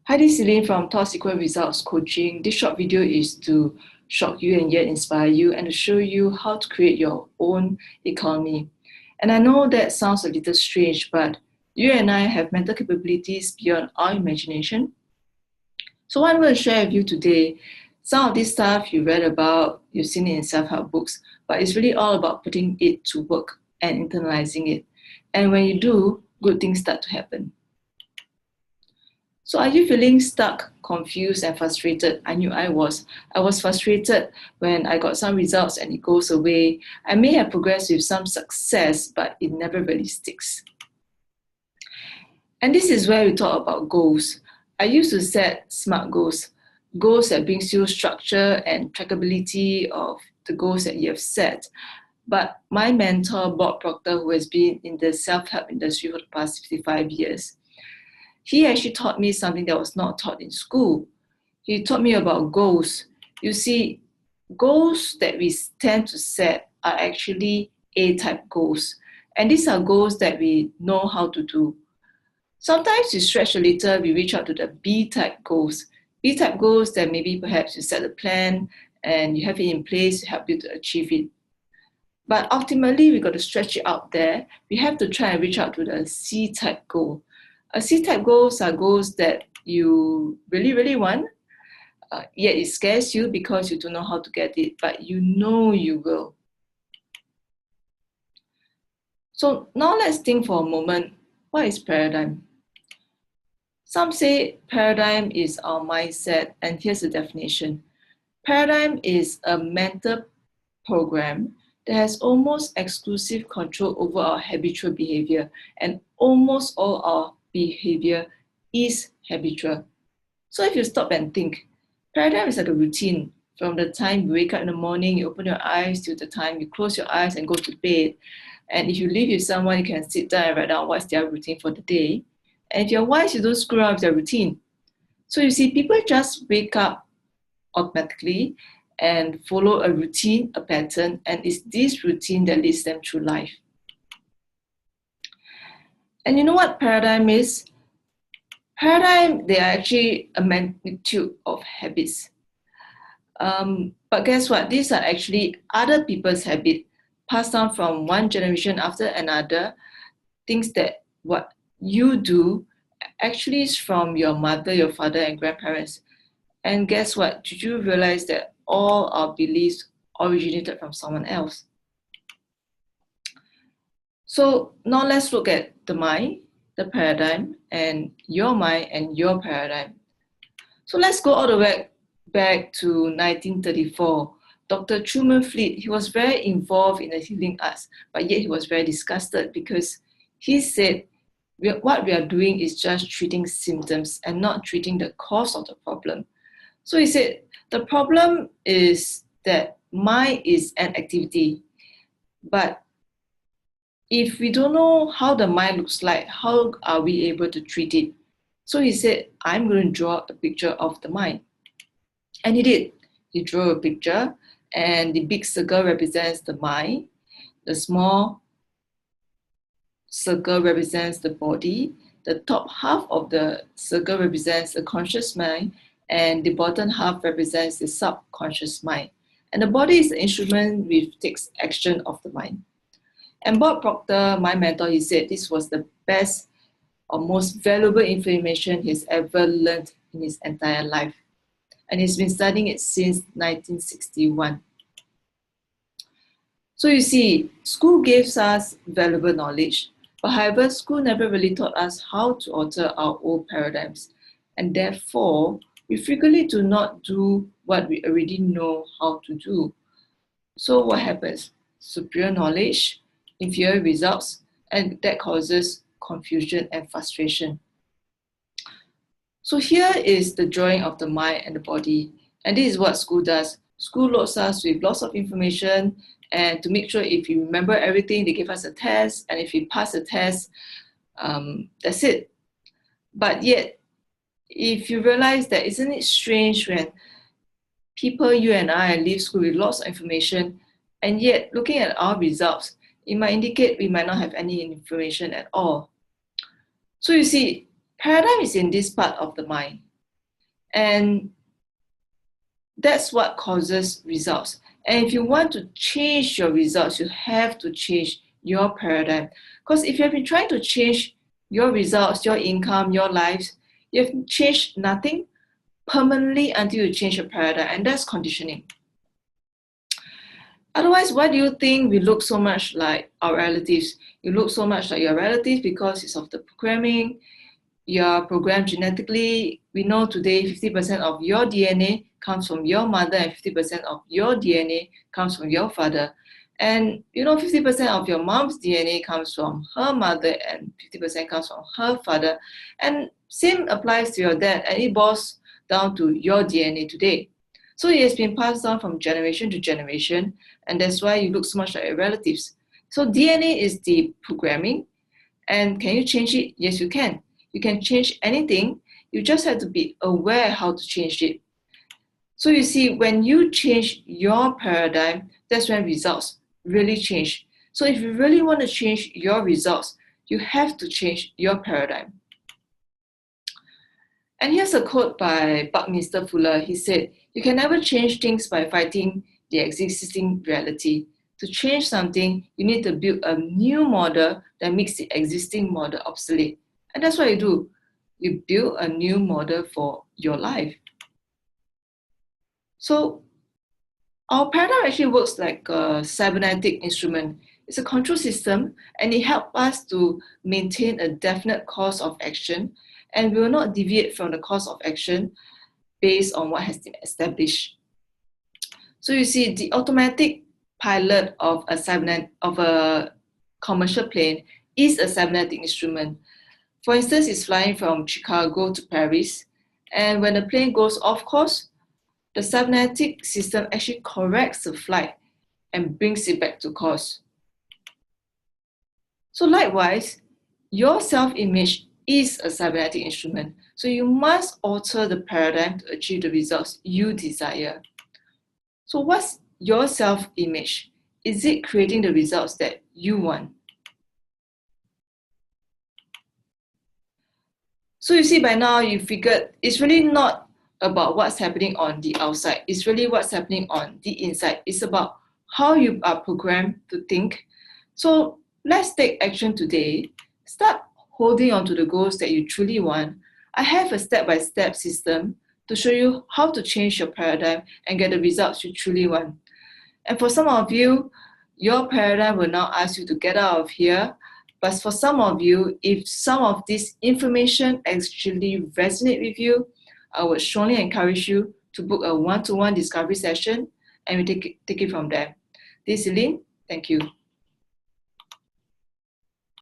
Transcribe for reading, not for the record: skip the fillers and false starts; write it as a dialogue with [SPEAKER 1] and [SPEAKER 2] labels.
[SPEAKER 1] Hi, this is Elaine from Top Secret Results Coaching. This short video is to shock you and yet inspire you and to show you how to create your own economy. And I know that sounds a little strange, but you and I have mental capabilities beyond our imagination. So what I'm going to share with you today, some of this stuff you read about, you've seen it in self-help books, but it's really all about putting it to work and internalizing it. And when you do, good things start to happen. So are you feeling stuck, confused, and frustrated? I knew I was. I was frustrated when I got some results and it goes away. I may have progressed with some success, but it never really sticks. And this is where we talk about goals. I used to set SMART goals, goals that brings you structure and trackability of the goals that you have set. But my mentor, Bob Proctor, who has been in the self-help industry for the past 55 years, he actually taught me something that was not taught in school. He taught me about goals. You see, goals that we tend to set are actually A-type goals. And these are goals that we know how to do. Sometimes we stretch a little, we reach out to the B-type goals. B-type goals that maybe perhaps you set a plan and you have it in place to help you to achieve it. But ultimately, we've got to stretch it out there. We have to try and reach out to the C-type goal. C-type goals are goals that you really, really want, yet it scares you because you don't know how to get it, but you know you will. So now let's think for a moment, what is paradigm? Some say paradigm is our mindset, and here's the definition. Paradigm is a mental program that has almost exclusive control over our habitual behavior, and almost all our behavior is habitual. So if you stop and think, paradigm is like a routine. From the time you wake up in the morning, you open your eyes, till the time you close your eyes and go to bed. And if you live with someone, you can sit down and write down what's their routine for the day. And if you're wise, you don't screw around with their routine. So you see, people just wake up automatically and follow a routine, a pattern, and it's this routine that leads them through life. And you know what paradigm is? Paradigm, they are actually a magnitude of habits. But guess what? These are actually other people's habits passed down from one generation after another. Things that what you do actually is from your mother, your father, and grandparents. And guess what? Did you realize that all our beliefs originated from someone else? So now let's look at the mind, the paradigm, and your mind and your paradigm. So let's go all the way back to 1934. Dr. Truman Fleet, he was very involved in the healing arts, but yet he was very disgusted because he said, what we are doing is just treating symptoms and not treating the cause of the problem. So he said, the problem is that mind is an activity, but if we don't know how the mind looks like, how are we able to treat it? So he said, I'm going to draw a picture of the mind. And he did. He drew a picture, and the big circle represents the mind. The small circle represents the body. The top half of the circle represents the conscious mind, and the bottom half represents the subconscious mind. And the body is the instrument which takes action of the mind. And Bob Proctor, my mentor, he said this was the best or most valuable information he's ever learned in his entire life. And he's been studying it since 1961. So you see, school gives us valuable knowledge, but however, school never really taught us how to alter our old paradigms. And therefore, we frequently do not do what we already know how to do. So what happens? Superior knowledge, inferior results, and that causes confusion and frustration. So here is the drawing of the mind and the body, and this is what school does. School loads us with lots of information, and to make sure if you remember everything, they give us a test, and if you pass the test, that's it. But yet, if you realize that, isn't it strange when people, you and I, leave school with lots of information, and yet looking at our results, it might indicate we might not have any information at all. So you see, paradigm is in this part of the mind. And that's what causes results. And if you want to change your results, you have to change your paradigm. Because if you have been trying to change your results, your income, your lives, you have changed nothing permanently until you change your paradigm, and that's conditioning. Otherwise, why do you think we look so much like our relatives? You look so much like your relatives because it's of the programming. You are programmed genetically. We know today 50% of your DNA comes from your mother and 50% of your DNA comes from your father. And 50% of your mom's DNA comes from her mother and 50% comes from her father. And same applies to your dad, and it boils down to your DNA today. So it has been passed down from generation to generation, and that's why you look so much like your relatives. So DNA is the programming, and can you change it? Yes, you can. You can change anything. You just have to be aware how to change it. So you see, when you change your paradigm, that's when results really change. So if you really want to change your results, you have to change your paradigm. And here's a quote by Buckminster Fuller. He said, "You can never change things by fighting the existing reality. To change something, you need to build a new model that makes the existing model obsolete." And that's what you do. You build a new model for your life. So our paradigm actually works like a cybernetic instrument. It's a control system, and it helps us to maintain a definite course of action, and we will not deviate from the course of action based on what has been established. So you see, the automatic pilot of a commercial plane is a cybernetic instrument. For instance, it's flying from Chicago to Paris, and when the plane goes off course, the cybernetic system actually corrects the flight and brings it back to course. So likewise, your self-image is a cybernetic instrument. So you must alter the paradigm to achieve the results you desire. So what's your self-image? Is it creating the results that you want? So you see, by now you figured it's really not about what's happening on the outside. It's really what's happening on the inside. It's about how you are programmed to think. So let's take action today. Start holding on to the goals that you truly want. I have a step-by-step system to show you how to change your paradigm and get the results you truly want. And for some of you, your paradigm will now ask you to get out of here. But for some of you, if some of this information actually resonate with you, I would strongly encourage you to book a one-to-one discovery session, and we take it from there. This is Celine. Thank you.